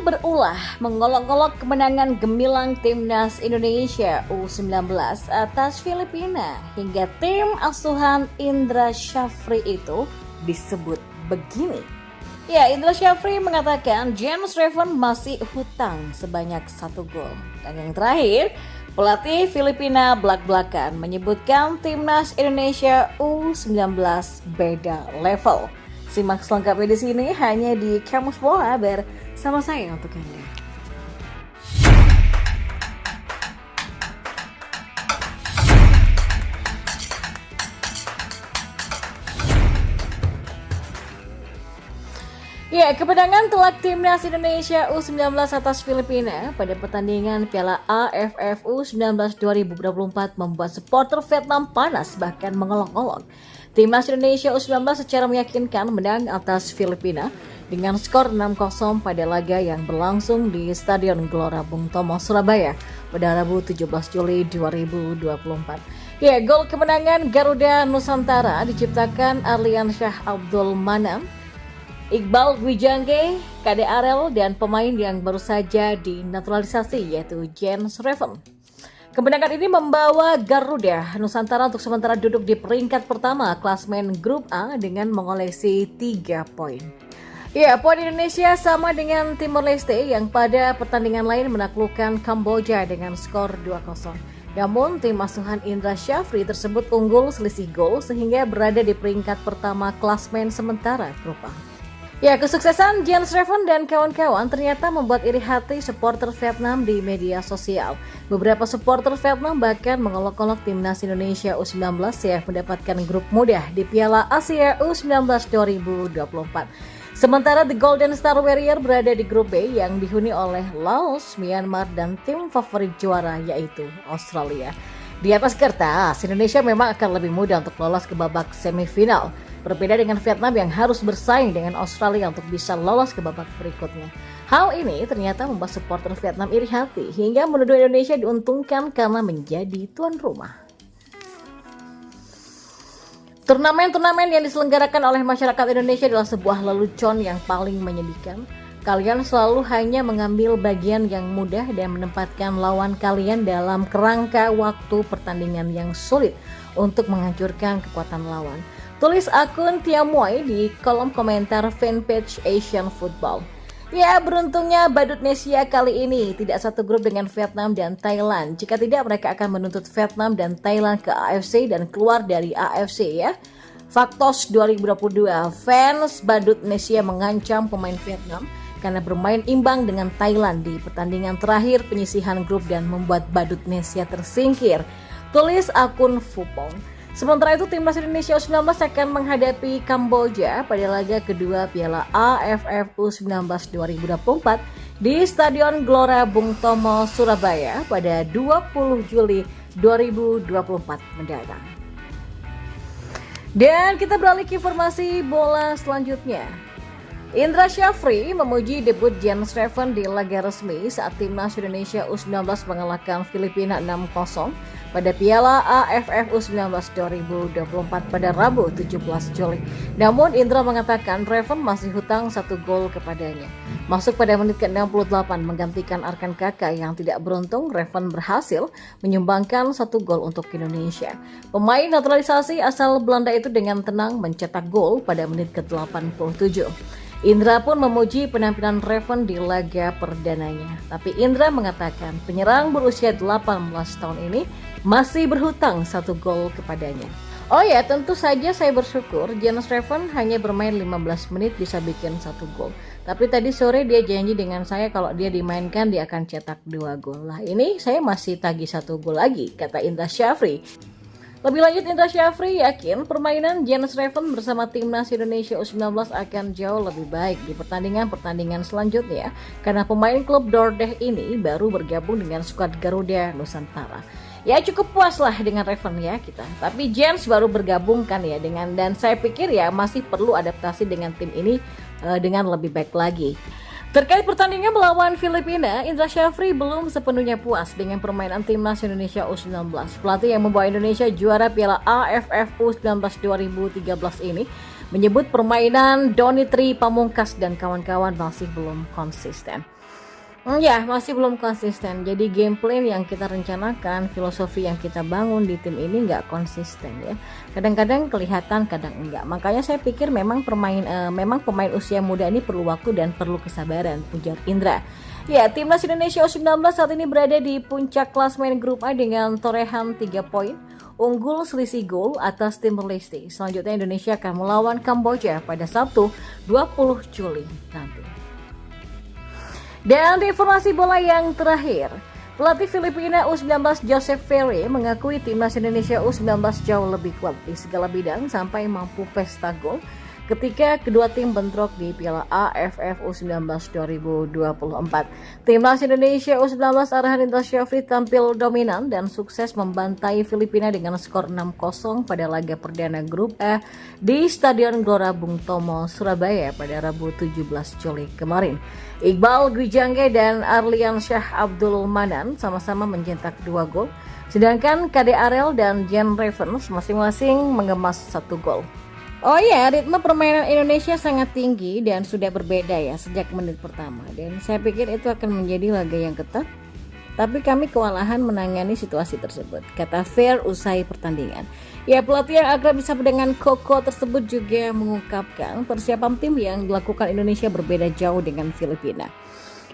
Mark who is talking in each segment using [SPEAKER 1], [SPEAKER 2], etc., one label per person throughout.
[SPEAKER 1] berulah mengolok-olok kemenangan gemilang timnas Indonesia U19 atas Filipina hingga tim asuhan Indra Syafri itu disebut begini. Ya, Indra Syafri mengatakan James Revan masih hutang sebanyak 1 gol. Dan yang terakhir, pelatih Filipina belak-belakan menyebutkan timnas Indonesia U19 beda level. Simak selengkapnya di sini hanya di Kamus Bola bersama saya untuk Anda. Ya, kemenangan telak timnas Indonesia U19 atas Filipina pada pertandingan Piala AFF U19 2024 membuat supporter Vietnam panas bahkan mengolok-olok. Timnas Indonesia U19 secara meyakinkan menang atas Filipina dengan skor 6-0 pada laga yang berlangsung di Stadion Gelora Bung Tomo, Surabaya pada Rabu 17 Juli 2024. Ya, gol kemenangan Garuda Nusantara diciptakan Arlian Syah Abdul Manam, Iqbal Gwijangge, Kade Arel, dan pemain yang baru saja dinaturalisasi yaitu James Revan. Kemenangan ini membawa Garuda Nusantara untuk sementara duduk di peringkat pertama klasmen Grup A dengan mengoleksi 3 poin. Ya, poin Indonesia sama dengan Timor Leste yang pada pertandingan lain menaklukkan Kamboja dengan skor 2-0. Namun, tim asuhan Indra Syafri tersebut unggul selisih gol sehingga berada di peringkat pertama klasmen sementara Grup A. Ya, kesuksesan James Revan dan kawan-kawan ternyata membuat iri hati supporter Vietnam di media sosial. Beberapa supporter Vietnam bahkan mengolok-olok timnas Indonesia U19 yang mendapatkan grup mudah di Piala Asia U19 2024. Sementara The Golden Star Warrior berada di grup B yang dihuni oleh Laos, Myanmar, dan tim favorit juara yaitu Australia. Di atas kertas, Indonesia memang akan lebih mudah untuk lolos ke babak semifinal. Berbeda dengan Vietnam yang harus bersaing dengan Australia untuk bisa lolos ke babak berikutnya. Hal ini ternyata membuat supporter Vietnam iri hati hingga menuduh Indonesia diuntungkan karena menjadi tuan rumah. Turnamen-turnamen yang diselenggarakan oleh masyarakat Indonesia adalah sebuah lelucon yang paling menyedihkan. Kalian selalu hanya mengambil bagian yang mudah dan menempatkan lawan kalian dalam kerangka waktu pertandingan yang sulit untuk menghancurkan kekuatan lawan. Tulis akun Tiamoy di kolom komentar fanpage Asian Football. Ya, beruntungnya Badutnesia kali ini tidak satu grup dengan Vietnam dan Thailand. Jika tidak, mereka akan menuntut Vietnam dan Thailand ke AFC dan keluar dari AFC ya. Faktos 2022, fans Badutnesia mengancam pemain Vietnam karena bermain imbang dengan Thailand di pertandingan terakhir penyisihan grup dan membuat Badutnesia tersingkir. Tulis akun Fupong. Sementara itu, timnas Indonesia U19 akan menghadapi Kamboja pada laga kedua Piala AFF U19 2024 di Stadion Gelora Bung Tomo, Surabaya pada 20 Juli 2024 mendatang. Dan kita beralih ke informasi bola selanjutnya. Indra Syafri memuji debut James Revan di laga resmi saat timnas Indonesia U19 mengalahkan Filipina 6-0 pada Piala AFF U19 2024 pada Rabu 17 Juli. Namun Indra mengatakan Revan masih hutang 1 gol kepadanya. Masuk pada menit ke-68 menggantikan Arkan Kakak yang tidak beruntung, Revan berhasil menyumbangkan 1 gol untuk Indonesia. Pemain naturalisasi asal Belanda itu dengan tenang mencetak gol pada menit ke-87. Indra pun memuji penampilan Revan di laga perdananya. Tapi Indra mengatakan penyerang berusia 18 tahun ini masih berhutang 1 gol kepadanya. Oh ya, tentu saja saya bersyukur James Revan hanya bermain 15 menit bisa bikin 1 gol. Tapi tadi sore dia janji dengan saya kalau dia dimainkan dia akan cetak 2 gol. Lah ini saya masih tagih 1 gol lagi, kata Indra Syafri. Lebih lanjut, Indra Syafri yakin permainan James Revan bersama timnas Indonesia U19 akan jauh lebih baik di pertandingan-pertandingan selanjutnya karena pemain klub Dordrecht ini baru bergabung dengan skuad Garuda Nusantara. Ya, cukup puas lah dengan Revan ya kita. Tapi James baru bergabung kan ya dan saya pikir ya masih perlu adaptasi dengan tim ini dengan lebih baik lagi. Terkait pertandingan melawan Filipina, Indra Syafri belum sepenuhnya puas dengan permainan timnas Indonesia U19. Pelatih yang membawa Indonesia juara Piala AFF U19 2013 ini menyebut permainan Donny Tri Pamungkas dan kawan-kawan masih belum konsisten. Ya, masih belum konsisten. Jadi game plan yang kita rencanakan, filosofi yang kita bangun di tim ini nggak konsisten ya. Kadang-kadang kelihatan, kadang enggak. Makanya saya pikir memang memang pemain usia muda ini perlu waktu dan perlu kesabaran, ujar Indra. Ya, timnas Indonesia U19 saat ini berada di puncak klasmen grup A dengan torehan 3 poin. Unggul selisih gol atas Timor Leste. Selanjutnya Indonesia akan melawan Kamboja pada Sabtu 20 Juli nanti. Dan di informasi bola yang terakhir, pelatih Filipina U19 Joseph Ferry mengakui timnas Indonesia U19 jauh lebih kuat di segala bidang sampai mampu pesta gol ketika kedua tim bentrok di Piala AFF U19 2024. Timnas Indonesia U19 arahan Indra Syafri tampil dominan dan sukses membantai Filipina dengan skor 6-0 pada laga perdana grup A di Stadion Gelora Bung Tomo, Surabaya pada Rabu 17 Juli kemarin. Iqbal Gwijangge dan Arlian Syah Abdul Manan sama-sama mencetak 2 gol, sedangkan Kade Arel dan Jan Ravens masing-masing mengemas 1 gol. Oh ya, ritme permainan Indonesia sangat tinggi dan sudah berbeda ya sejak menit pertama. Dan saya pikir itu akan menjadi laga yang ketat. Tapi kami kewalahan menangani situasi tersebut, kata Fer usai pertandingan. Ya, pelatih yang akrab disapa dengan Koko tersebut juga mengungkapkan persiapan tim yang dilakukan Indonesia berbeda jauh dengan Filipina.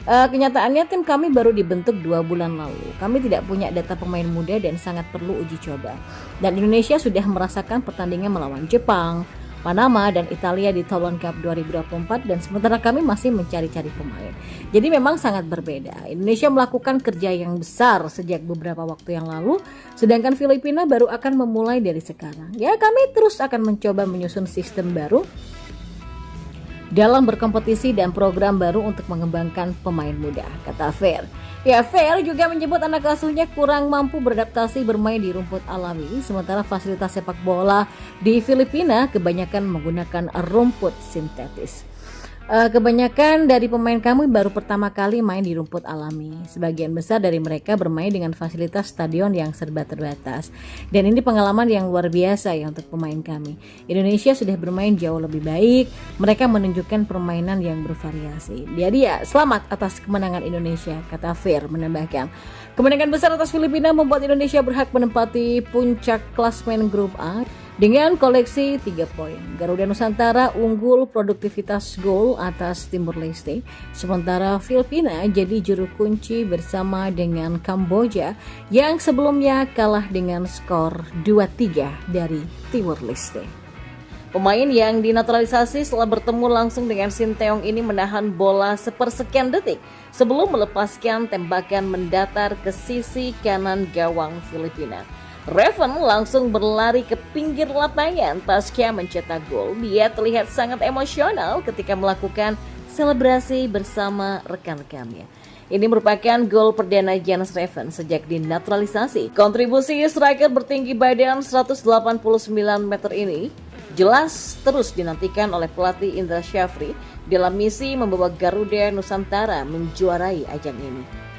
[SPEAKER 1] Kenyataannya tim kami baru dibentuk 2 bulan lalu. Kami tidak punya data pemain muda dan sangat perlu uji coba. Dan Indonesia sudah merasakan pertandingan melawan Jepang, Panama, dan Italia di Thailand Cup 2024 dan sementara kami masih mencari-cari pemain. Jadi memang sangat berbeda. Indonesia melakukan kerja yang besar sejak beberapa waktu yang lalu, sedangkan Filipina baru akan memulai dari sekarang. Ya, kami terus akan mencoba menyusun sistem baru dalam berkompetisi dan program baru untuk mengembangkan pemain muda, kata Fer. Ya, Fer juga menyebut anak asuhnya kurang mampu beradaptasi bermain di rumput alami, sementara fasilitas sepak bola di Filipina kebanyakan menggunakan rumput sintetis. Kebanyakan dari pemain kami baru pertama kali main di rumput alami. Sebagian besar dari mereka bermain dengan fasilitas stadion yang serba terbatas. Dan ini pengalaman yang luar biasa ya untuk pemain kami. Indonesia sudah bermain jauh lebih baik. Mereka menunjukkan permainan yang bervariasi. Jadi ya, selamat atas kemenangan Indonesia, kata Fer menambahkan. Kemenangan besar atas Filipina membuat Indonesia berhak menempati puncak klasmen grup A dengan koleksi 3 poin. Garuda Nusantara unggul produktivitas gol atas Timor Leste, sementara Filipina jadi juru kunci bersama dengan Kamboja yang sebelumnya kalah dengan skor 2-3 dari Timor Leste. Pemain yang dinaturalisasi setelah bertemu langsung dengan Sinteyong ini menahan bola sepersekian detik sebelum melepaskan tembakan mendatar ke sisi kanan gawang Filipina. Raven langsung berlari ke pinggir lapangan pasca mencetak gol. Dia terlihat sangat emosional ketika melakukan selebrasi bersama rekan-rekannya. Ini merupakan gol perdana Jens Raven sejak dinaturalisasi. Kontribusi striker bertinggi badan 189 meter ini jelas terus dinantikan oleh pelatih Indra Syafri dalam misi membawa Garuda Nusantara menjuarai ajang ini.